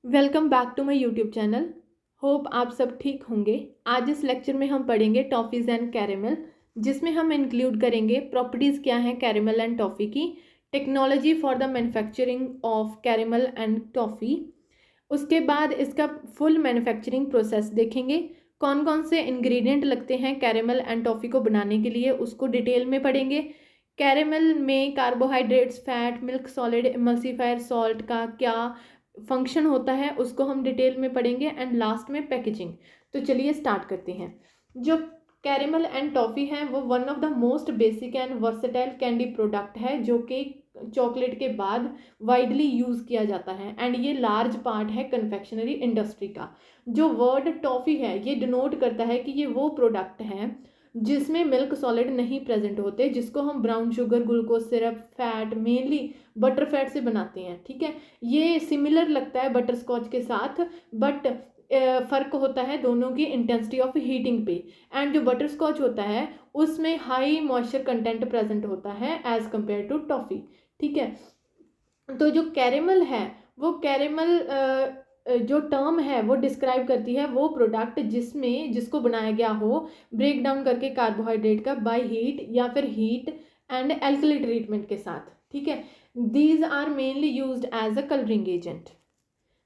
Welcome back to my YouTube channel. Hope आप सब ठीक होंगे। आज इस लेक्चर में हम पढ़ेंगे टॉफ़ीज़ एंड कैरेमल, जिसमें हम इंक्लूड करेंगे प्रॉपर्टीज़ क्या हैं कैरेमल एंड टॉफ़ी की, technology for the manufacturing of caramel and toffee. उसके बाद इसका फुल मैन्युफैक्चरिंग प्रोसेस देखेंगे, कौन कौन से इंग्रेडिएंट लगते हैं कैरेमल एंड टॉफ़ी को बनाने के लिए, उसको डिटेल में पढ़ेंगे। कैरेमल में carbohydrates, fat, milk solid, emulsifier, salt का क्या फंक्शन होता है उसको हम डिटेल में पढ़ेंगे एंड लास्ट में पैकेजिंग। तो चलिए स्टार्ट करते हैं। जो कैरेमल एंड टॉफ़ी है वो one of the most basic and versatile candy product है जो कि चॉकलेट के बाद वाइडली यूज़ किया जाता है एंड ये लार्ज पार्ट है कन्फेक्शनरी इंडस्ट्री का। जो वर्ड टॉफ़ी है ये डिनोट करता है कि ये वो प्रोडक्ट है जिसमें मिल्क सॉलिड नहीं प्रेजेंट होते, जिसको हम brown sugar, glucose syrup, fat, mainly butter fat से बनाते हैं। ठीक है, ये सिमिलर लगता है बटर स्कॉच के साथ, बट फ़र्क होता है दोनों की इंटेंसिटी ऑफ हीटिंग पे। एंड जो बटर स्कॉच होता है उसमें हाई मॉइस्चर कंटेंट प्रेजेंट होता है एज़ कम्पेयर टू टॉफ़ी। ठीक है, तो जो कैरेमल है वो कैरेमल जो टर्म है वो डिस्क्राइब करती है वो प्रोडक्ट जिसको बनाया गया हो ब्रेक डाउन करके कार्बोहाइड्रेट का बाय हीट या फिर हीट एंड एल्कली ट्रीटमेंट के साथ। ठीक है, these are mainly used as a colouring agent.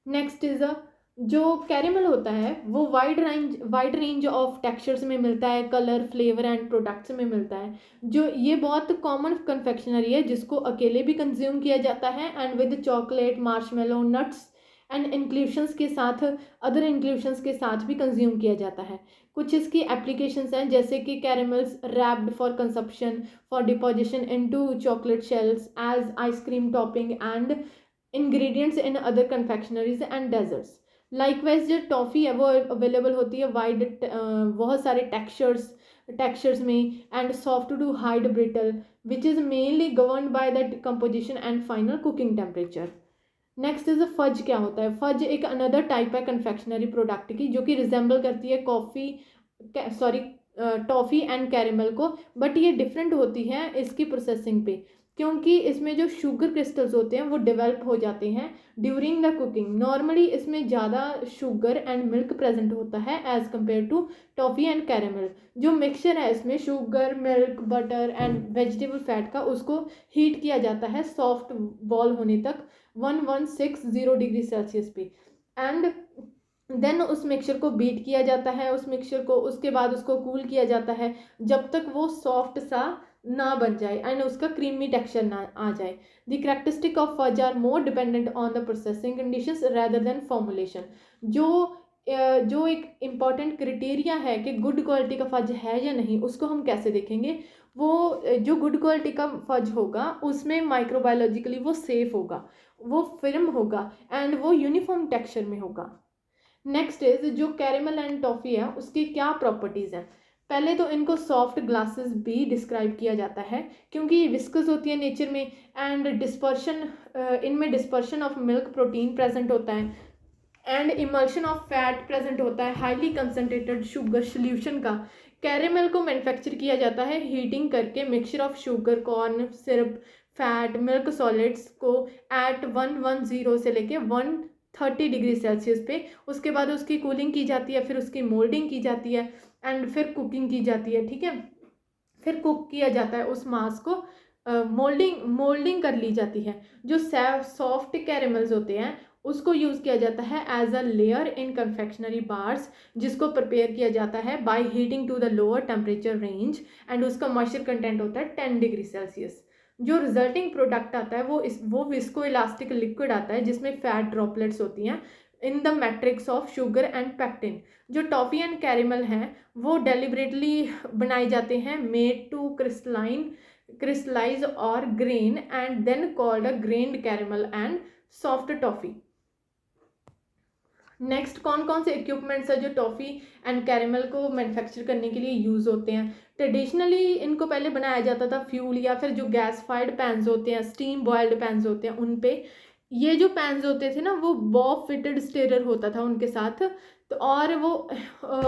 Next is a जो कैरेमल होता है वो वाइड रेंज ऑफ टेक्सचर्स में मिलता है, कलर, फ्लेवर एंड प्रोडक्ट्स में मिलता है। जो ये बहुत कॉमन कन्फेक्शनरी है जिसको अकेले भी कंज्यूम किया जाता है and with chocolate, marshmallow, nuts and inclusions के साथ, अदर इंक्लूशंस के साथ भी कंज्यूम किया जाता है। कुछ इसकी एप्लीकेशंस हैं जैसे कि caramels wrapped for consumption, for deposition into chocolate shells, as ice cream topping and ingredients in other confectioneries and desserts. Likewise जो टॉफ़ी है वो अवेलेबल होती है वाइड बहुत सारे टेक्सचर्स में and soft to hard brittle which is mainly govern by the composition and final cooking temperature. Next is fudge. क्या होता है फज? एक अनदर टाइप है कन्फेक्शनरी प्रोडक्ट की जो कि रिजेंबल करती है टॉफ़ी एंड कैरेमल को, बट ये डिफरेंट होती है इसकी प्रोसेसिंग पे, क्योंकि इसमें जो शुगर क्रिस्टल्स होते हैं वो डेवलप हो जाते हैं ड्यूरिंग द कुकिंग। नॉर्मली इसमें ज़्यादा शुगर एंड मिल्क प्रेजेंट होता है as compare to toffee and caramel. जो मिक्सचर है इसमें sugar, milk, butter and vegetable fat का, उसको हीट किया जाता है सॉफ्ट बॉल होने तक 1160 डिग्री सेल्सियस पे एंड देन उस मिक्सचर को बीट किया जाता है, उस मिक्सचर को उसके बाद उसको कूल किया जाता है जब तक वो सॉफ्ट सा ना बन जाए एंड उसका क्रीमी टेक्सचर ना आ जाए। The characteristic of fudge are more dependent on the processing conditions rather than formulation. जो एक इम्पॉर्टेंट क्रिटेरिया है कि गुड क्वालिटी का फज है या नहीं, उसको हम कैसे देखेंगे? वो जो गुड क्वालिटी का फज होगा उसमें माइक्रोबायोलॉजिकली वो सेफ होगा, वो फिल्म होगा एंड वो यूनिफॉर्म टेक्सचर में होगा। नेक्स्ट इज जो कैरेमल एंड टॉफ़ी है उसकी क्या प्रॉपर्टीज़ हैं? पहले तो इनको सॉफ्ट ग्लासेस भी डिस्क्राइब किया जाता है क्योंकि ये विस्कस होती है नेचर में एंड डिस्पर्शन, इनमें dispersion of milk protein present होता है and emulsion of fat present होता है, हाईली कंसनट्रेटेड शुगर सोल्यूशन का। कैरेमल को मैन्युफैक्चर किया जाता है हीटिंग करके mixture of sugar, corn syrup, fat, milk solids को एट 110 से लेके 130 डिग्री सेल्सियस पे। उसके बाद उसकी कूलिंग की जाती है, फिर उसकी मोल्डिंग की जाती है एंड फिर कुकिंग की जाती है। ठीक है, फिर कुक किया जाता है उस मास को, मोल्डिंग कर ली जाती है। जो सॉफ्ट कैरेमल्स होते हैं उसको यूज़ किया जाता है as a layer in confectionery bars, जिसको प्रिपेयर किया जाता है by heating to the lower temperature range and उसका मॉइस्चर कंटेंट होता है 10 डिग्री सेल्सियस। जो रिजल्टिंग प्रोडक्ट आता है वो विस्को इलास्टिक लिक्विड आता है जिसमें फैट ड्रॉपलेट्स होती हैं in the matrix of sugar and pectin. जो टॉफ़ी एंड कैरेमल हैं वो डेलिबरेटली बनाए जाते हैं made to crystallize or grain and then called a grained caramel and soft toffee। Next कौन कौन से इक्विपमेंट्स है जो टॉफ़ी एंड कैरेमल को मैन्युफैक्चर करने के लिए यूज़ होते हैं? ट्रेडिशनली इनको पहले बनाया जाता था फ्यूल या फिर जो गैस फायर्ड पैन्स होते हैं, स्टीम बॉयल्ड पैन्स होते हैं, उन पे ये जो पैन्स होते थे ना वो बॉब फिटेड स्टेरर होता था उनके साथ, तो और वो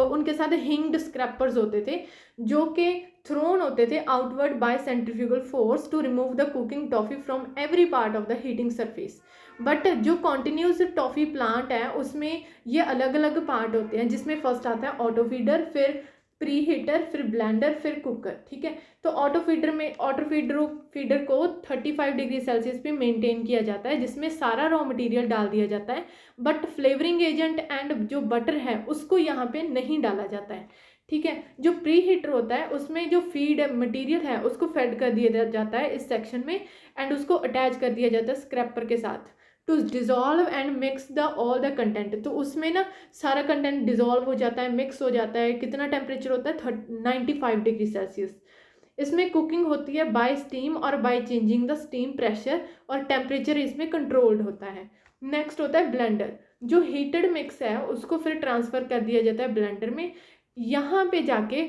उनके साथ हिंग्ड स्क्रैपर्स होते थे जो कि थ्रोन होते थे outward by centrifugal force to remove the cooking toffee from every part of the heating surface. But जो कॉन्टिन्यूस टॉफ़ी प्लांट है उसमें ये अलग अलग पार्ट होते हैं, जिसमें फर्स्ट आता है ऑटो फीडर, फिर प्री हीटर, फिर ब्लेंडर, फिर कुकर। ठीक है, तो ऑटो फीडर को 35 डिग्री सेल्सियस पे मेंटेन किया जाता है, जिसमें सारा रॉ मटेरियल डाल दिया जाता है, बट फ्लेवरिंग एजेंट एंड जो बटर है उसको यहाँ पे नहीं डाला जाता है। ठीक है, जो प्री हीटर होता है उसमें जो फीड मटेरियल है उसको फेड कर दिया जाता है इस सेक्शन में, एंड उसको अटैच कर दिया जाता है स्क्रैपर के साथ to dissolve and mix the all the content. तो उसमें ना सारा कंटेंट डिज़ोल्व हो जाता है, मिक्स हो जाता है। कितना टेम्परेचर होता है? 95 डिग्री सेल्सियस। इसमें कुकिंग होती है बाय स्टीम और by changing the steam pressure, और टेम्परेचर इसमें कंट्रोल्ड होता है। नेक्स्ट होता है ब्लेंडर। जो हीटेड मिक्स है उसको फिर ट्रांसफ़र कर दिया जाता है ब्लेंडर में। यहाँ पे जाके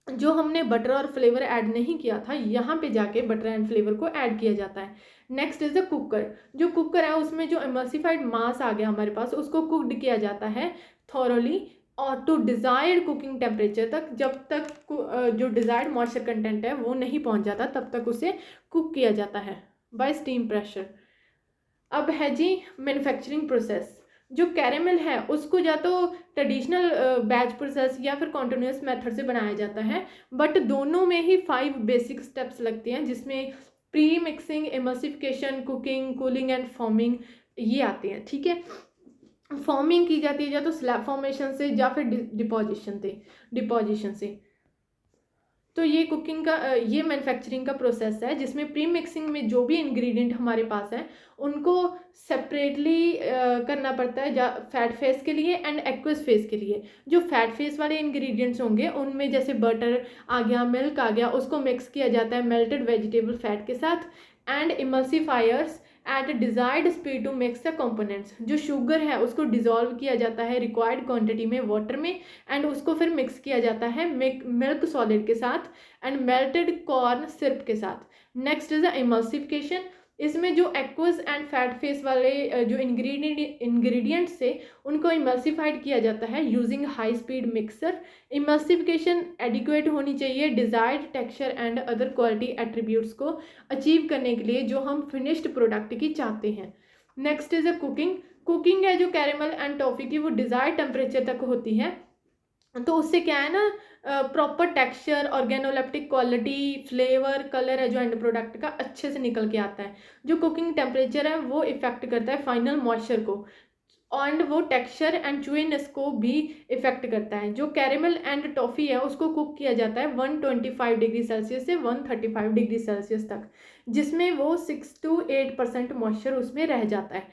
जो हमने बटर और फ्लेवर ऐड नहीं किया था, यहाँ पे जाके बटर एंड फ्लेवर को ऐड किया जाता है। Next is the cooker. जो कुकर है उसमें जो इमल्सिफाइड मास आ गया हमारे पास, उसको कुकड किया जाता है थॉरोली और टू डिज़ायर्ड कुकिंग टेम्परेचर तक। जब तक जो डिज़ायर्ड मॉइस्चर कंटेंट है वो नहीं पहुंच जाता तब तक उसे कुक किया जाता है बाय स्टीम प्रेशर। अब है जी मैन्युफैक्चरिंग प्रोसेस। जो कैरेमल है उसको या तो ट्रेडिशनल बैच प्रोसेस या फिर कॉन्टिन्यूस मेथड से बनाया जाता है, बट दोनों में ही 5 बेसिक स्टेप्स लगते हैं, जिसमें pre mixing, emulsification, cooking, cooling and forming ये आते हैं। ठीक है, फॉर्मिंग की जाती है या तो स्लैब फॉर्मेशन से या फिर डिपोजिशन से। तो ये कुकिंग का ये मैन्युफैक्चरिंग का प्रोसेस है, जिसमें प्री मिक्सिंग में जो भी इंग्रेडिएंट हमारे पास हैं उनको सेपरेटली करना पड़ता है, फैट फेस के लिए एंड एक्वस फेस के लिए। जो फैट फेस वाले इंग्रेडिएंट्स होंगे उनमें जैसे बटर आ गया, मिल्क आ गया, उसको मिक्स किया जाता है मेल्टेड वेजिटेबल फैट के साथ, and emulsifiers at desired speed to mix the components. जो शुगर है उसको डिज़ोल्व किया जाता है रिक्वायर्ड क्वांटिटी में वाटर में, एंड उसको फिर मिक्स किया जाता है मिल्क सॉलिड के साथ एंड मेल्टेड कॉर्न सिरप के साथ। Next is the emulsification. इसमें जो एक्वस एंड फैट फेस वाले जो इंग्रेडिएंट्स थे उनको इमल्सिफाइड किया जाता है using high speed mixer. Emulsification adequate होनी चाहिए desired texture and other quality attributes को अचीव करने के लिए जो हम फिनिश्ड प्रोडक्ट की चाहते हैं। Next is a cooking. Cooking है जो कैरेमल एंड टॉफ़ी की, वो डिज़ायर्ड टेम्परेचर तक होती है, तो उससे क्या है ना proper texture, organoleptic quality, flavour, colour है जो एंड प्रोडक्ट का अच्छे से निकल के आता है। जो कुकिंग टेम्परेचर है वो इफेक्ट करता है फाइनल मॉइस्चर को, एंड वो टेक्सचर एंड च्यूइनेस को भी इफेक्ट करता है। जो कैरेमल एंड टॉफ़ी है उसको कुक किया जाता है 125 डिग्री सेल्सियस से 135 डिग्री सेल्सियस तक, जिसमें वो 6 to 8% मॉइस्चर उसमें रह जाता है।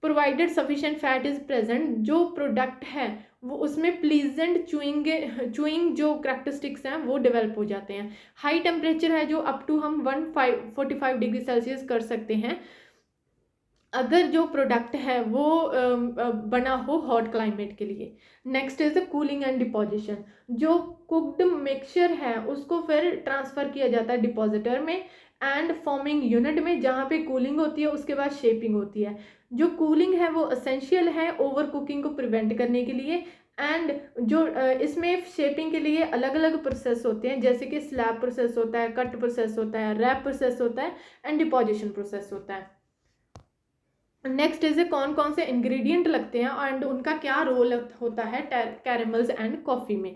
Provided sufficient fat is present. जो प्रोडक्ट है वो उसमें प्लीजेंट चूइंग जो करैक्टरिस्टिक्स हैं वो डेवलप हो जाते हैं। हाई टेम्परेचर है जो अप टू हम 145 डिग्री सेल्सियस कर सकते हैं अगर जो प्रोडक्ट है वो बना हो हॉट क्लाइमेट के लिए। Next is the cooling and deposition. जो कुक्ड मिक्सचर है उसको फिर ट्रांसफ़र किया जाता है डिपॉजिटर में एंड फॉर्मिंग यूनिट में, जहाँ पे कूलिंग होती है उसके बाद शेपिंग होती है। जो कूलिंग है वो एसेंशियल है ओवर कुकिंग को प्रिवेंट करने के लिए, एंड जो इसमें शेपिंग के लिए अलग अलग प्रोसेस होते हैं, जैसे कि स्लैब प्रोसेस होता है, कट प्रोसेस होता है, रैप प्रोसेस होता है एंड डिपोजिशन प्रोसेस होता है। नेक्स्ट इज कौन कौन से इंग्रेडिएंट लगते हैं एंड उनका क्या रोल होता है कैरेमल्स एंड कॉफ़ी में।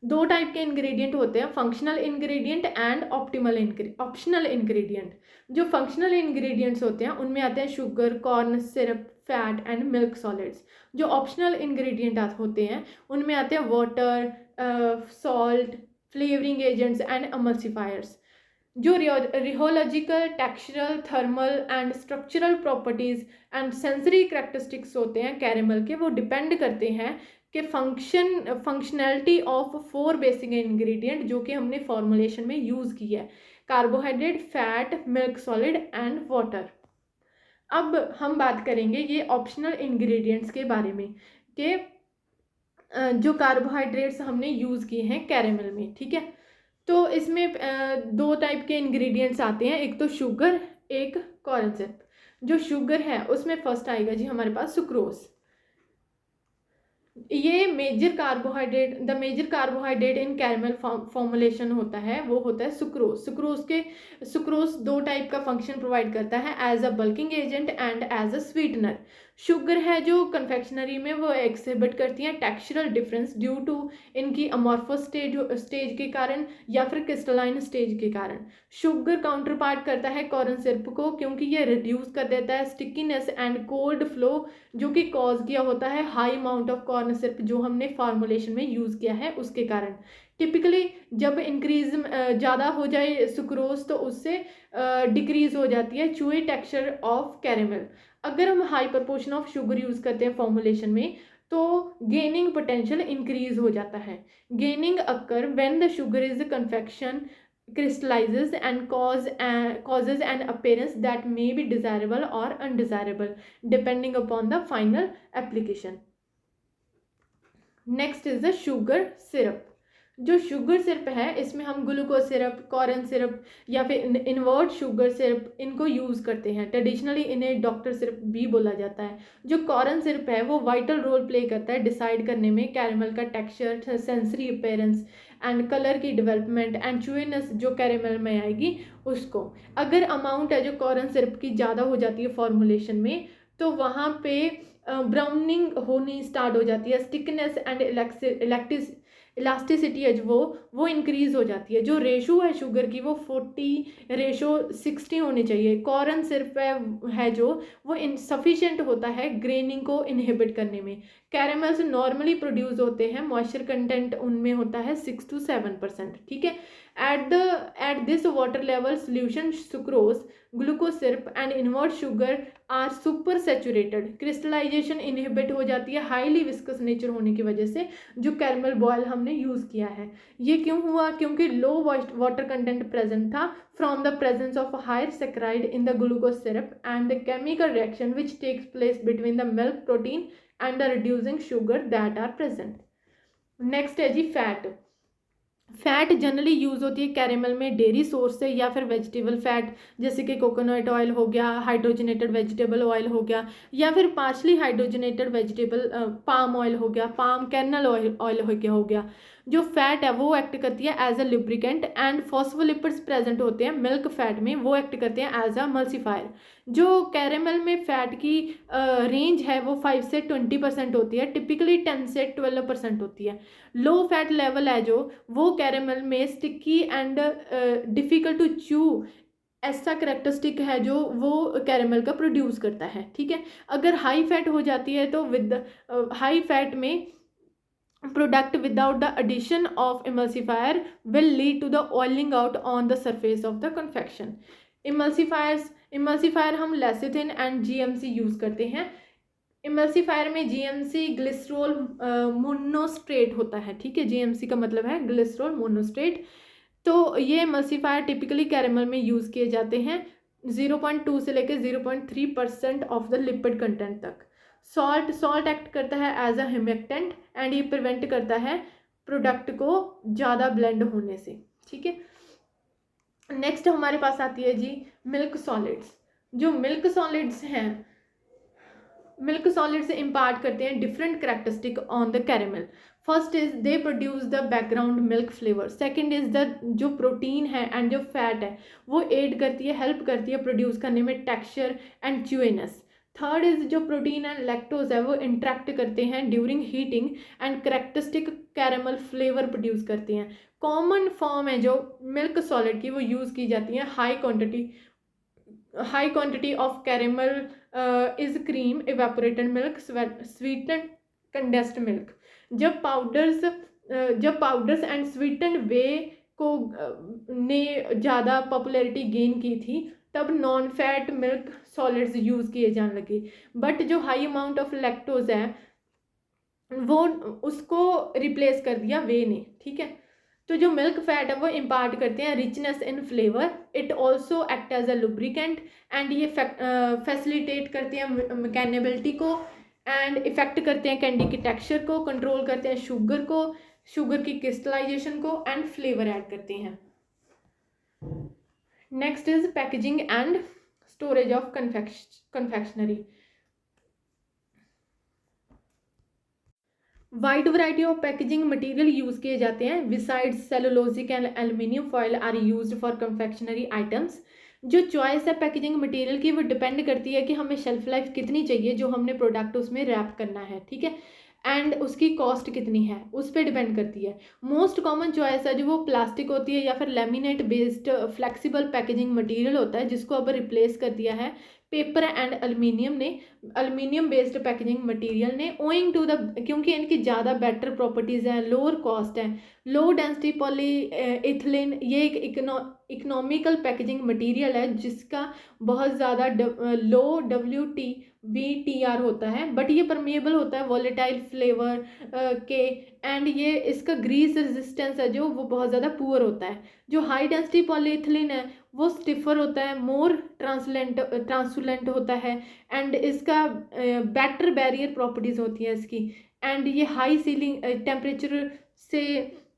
2 टाइप के इंग्रेडिएंट होते हैं, functional ingredient and optional ingredient. जो फंक्शनल इंग्रेडिएंट्स होते हैं उनमें आते हैं sugar, corn syrup, fat and milk solids. जो ऑप्शनल इंग्रेडिएंट होते हैं उनमें आते हैं water, salt, flavouring agents and emulsifiers. जो rheological, textural, thermal and structural properties and sensory characteristics होते हैं कैरेमल के, वो डिपेंड करते हैं कि फंक्शनैलिटी ऑफ 4 बेसिक इंग्रेडिएंट जो कि हमने फॉर्मुलेशन में यूज़ की है, carbohydrate, fat, milk solid and water. अब हम बात करेंगे ये ऑप्शनल इंग्रेडिएंट्स के बारे में कि जो कार्बोहाइड्रेट्स हमने यूज़ किए हैं कैरेमल में। ठीक है, तो इसमें 2 टाइप के इंग्रेडिएंट्स आते हैं, एक तो शुगर, एक कॉर्न सिरप। जो शुगर है उसमें फर्स्ट आएगा जी हमारे पास सुक्रोज। ये major carbohydrate, the major carbohydrate in caramel formulation होता है, वो होता है सुक्रोज। सुक्रोज दो टाइप का फंक्शन प्रोवाइड करता है, as a bulking agent and as a sweetener. Sugar है जो कन्फेक्शनरी में वो एक्सिबिट करती हैं टेक्सचरल डिफरेंस ड्यू टू इनकी अमॉर्फस स्टेज के कारण या फिर क्रिस्टलाइन स्टेज के कारण। शुगर काउंटर पार्ट करता है कॉर्न सिरप को, क्योंकि ये रिड्यूस कर देता है स्टिकीनेस एंड कोल्ड फ्लो, जो कि कॉज किया होता है high amount of corn syrup जो हमने फार्मूलेशन में यूज़ किया है उसके कारण। टिपिकली जब इंक्रीज ज़्यादा हो जाए सुक्रोज तो उससे डिक्रीज हो जाती है चूई टेक्सचर ऑफ कैरेमल। अगर हम high proportion of sugar use करते हैं फॉर्मूलेशन में तो गेनिंग पोटेंशियल इंक्रीज हो जाता है। Gaining occur when the sugar is confection crystallizes and causes an appearance that may be desirable or undesirable depending upon the final application. Next is the sugar syrup. जो sugar syrup है इसमें हम glucose syrup, corn syrup या फिर invert sugar syrup इनको use करते हैं। Traditionally इन्हें डॉक्टर सिरप भी बोला जाता है। जो कॉर्न सिरप है वो वाइटल रोल प्ले करता है डिसाइड करने में कैरेमल का texture, sensory appearance and colour की डेवलपमेंट एंड च्यूइनेस जो कैरेमल में आएगी उसको। अगर अमाउंट है जो कॉर्न सिरप की ज़्यादा हो जाती है फॉर्मुलेशन में तो वहाँ पे ब्राउनिंग होनी स्टार्ट हो जाती है, स्टिकनेस एंड इलास्टिसिटी है जो वो इंक्रीज हो जाती है। जो रेशो है शुगर की वो 40:60 होनी चाहिए। कॉर्न सिर्फ है जो वो इनसफिशिएंट होता है ग्रेनिंग को इनहिबिट करने में। कैरेमल्स नॉर्मली प्रोड्यूस होते हैं, मॉइस्चर कंटेंट उनमें होता है 6 to 7%। ठीक है, at this water level solution sucrose, glucose syrup and invert sugar are supersaturated. Crystallization inhibit हो जाती है हाईली विस्कस नेचर होने की वजह से जो कैरमल बॉयल हमने यूज़ किया है। ये क्यों हुआ? क्योंकि लो वाटर कंटेंट प्रेजेंट था from the presence of higher saccharide in the glucose syrup and the chemical reaction which takes place between the milk protein and the reducing sugar that are present. Next है जी fat. Fat generally use होती है caramel में dairy source से या फिर vegetable fat, जैसे कि कोकोनट ऑयल हो गया, हाइड्रोजनेटेड वेजिटेबल ऑयल हो गया, या फिर partially hydrogenated vegetable palm oil हो गया, पाम कैरनल ऑयल हो गया। जो फैट है वो एक्ट करती है as a lubricant and phospholipids present होते हैं मिल्क फैट में, वो एक्ट करते हैं एज अ मल्सीफायर। जो कैरेमल में फ़ैट की रेंज है वो 5 से 20% होती है, टिपिकली 10 से 12% होती है। लो फैट लेवल है जो वो कैरेमल में sticky and difficult to chew ऐसा करेक्टरिस्टिक है जो वो कैरेमल का प्रोड्यूस करता है। ठीक है, अगर हाई फैट हो जाती है तो विद हाई फैट में product without the addition of emulsifier will lead to the oiling out on the surface of the confection. emulsifier हम लेसिथिन एंड जीएमसी यूज़ करते हैं। इमल्सीफायर में जीएमसी ग्लिसरॉल मोनोस्ट्रेट होता है। ठीक है, जीएमसी का मतलब है ग्लिसरॉल मोनोस्ट्रेट। तो ये इमल्सीफायर टिपिकली कैरेमल में यूज़ किए जाते हैं 0.2 से लेकर 0.3% ऑफ द लिपिड कंटेंट तक। सॉल्ट एक्ट करता है एज अ हिमेक्टेंट एंड ये प्रिवेंट करता है प्रोडक्ट को ज़्यादा ब्लेंड होने से। ठीक है, नेक्स्ट हमारे पास आती है जी मिल्क सॉलिड्स। जो मिल्क सॉलिड्स हैं, मिल्क सॉलिड्स इम्पार्ट करते हैं different characteristic on the caramel. First is they produce the background milk flavour. Second is the जो प्रोटीन है एंड जो फैट है वो एड करती है, हेल्प करती है प्रोड्यूस करने में टेक्सचर एंड च्यूइनेस। थर्ड इज जो प्रोटीन एंड लैक्टोज है वो इंट्रैक्ट करते हैं during heating and characteristic caramel flavour produce करते हैं। कॉमन फॉर्म है जो मिल्क सॉलिड की वो यूज़ की जाती है high quantity of caramel is cream, evaporated milk, sweetened condensed milk. जब पाउडर्स एंड स्वीटेंड वे को ने ज़्यादा पॉपुलैरिटी गेन की थी तब non fat milk solids use किए जाने लगे। बट जो हाई अमाउंट ऑफ लैक्टोज है वो उसको रिप्लेस कर दिया वे ने। ठीक है, तो जो मिल्क फैट है वो इम्पार्ट करते हैं richness in flavour. It also act as a lubricant and ये फैसिलिटेट करते हैं मैकेनेबिलिटी को एंड इफेक्ट करते हैं कैंडी के टेक्सचर को, कंट्रोल करते हैं शुगर की क्रिस्टलाइजेशन को एंड फ्लेवर ऐड करते हैं। Next is packaging and storage of confectionery. Wide variety of packaging material use किए जाते हैं। Besides cellulosic and aluminium foil are used for confectionery items. जो चॉइस है पैकेजिंग मटेरियल की वो डिपेंड करती है कि हमें शेल्फ लाइफ कितनी चाहिए जो हमने प्रोडक्ट उसमें रैप करना है, ठीक है, एंड उसकी कॉस्ट कितनी है उस पर डिपेंड करती है। मोस्ट कॉमन चॉइस है जो वो प्लास्टिक होती है या फिर laminate based flexible packaging material होता है, जिसको अब रिप्लेस कर दिया है paper and aluminium based packaging material ने, ओइंग टू द, क्योंकि इनकी ज़्यादा बेटर प्रॉपर्टीज़ हैं, लोअर कॉस्ट है, लो डेंसिटी पॉली इथिलीन। ये एक इकोनॉमिकल पैकेजिंग मटेरियल है जिसका बहुत ज़्यादा लो WTVTR होता है, बट ये परमेबल होता है वॉलेटाइल फ्लेवर के, एंड ये इसका ग्रीस रेजिस्टेंस है जो वो बहुत ज़्यादा पुअर होता है। जो हाई डेंसिटी पॉलीइथिलीन है वो स्टिफर होता है, मोर ट्रांसुलेंट होता है, एंड इसका बेटर बैरियर प्रॉपर्टीज़ होती हैं इसकी, एंड ये हाई सीलिंग टेम्परेचर से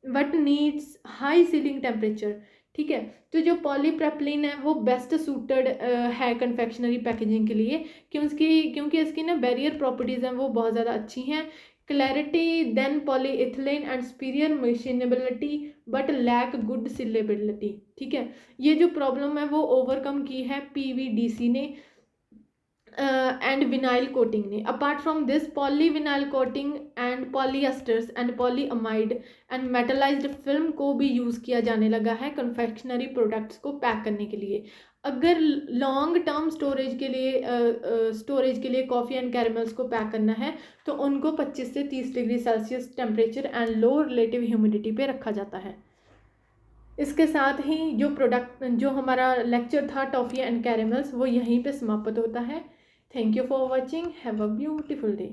but needs high ceiling temperature, ठीक है। तो जो पॉलीप्रोपिलीन है वो बेस्ट सूटेड है कन्फेक्शनरी पैकेजिंग के लिए, क्योंकि इसकी ना बैरियर प्रॉपर्टीज़ हैं वो बहुत ज़्यादा अच्छी हैं। Clarity than polyethylene and superior machinability but lack good sealability, ठीक है। ये जो प्रॉब्लम है वो ओवरकम की है PVDC ने एंड विनाइल कोटिंग ने। Apart from this polyvinyl coating and polyesters and polyamide and metallized film को भी यूज़ किया जाने लगा है कन्फेक्शनरी प्रोडक्ट्स को पैक करने के लिए। अगर लॉन्ग टर्म स्टोरेज के लिए कॉफ़ी एंड कैरमल्स को पैक करना है तो उनको 25 से 30 degree Celsius temperature and low relative humidity पे रखा जाता है। इसके साथ ही जो हमारा लेक्चर था टॉफ़ी एंड कैरमल्स वो यहीं पे समाप्त होता है। Thank you for watching. Have a beautiful day.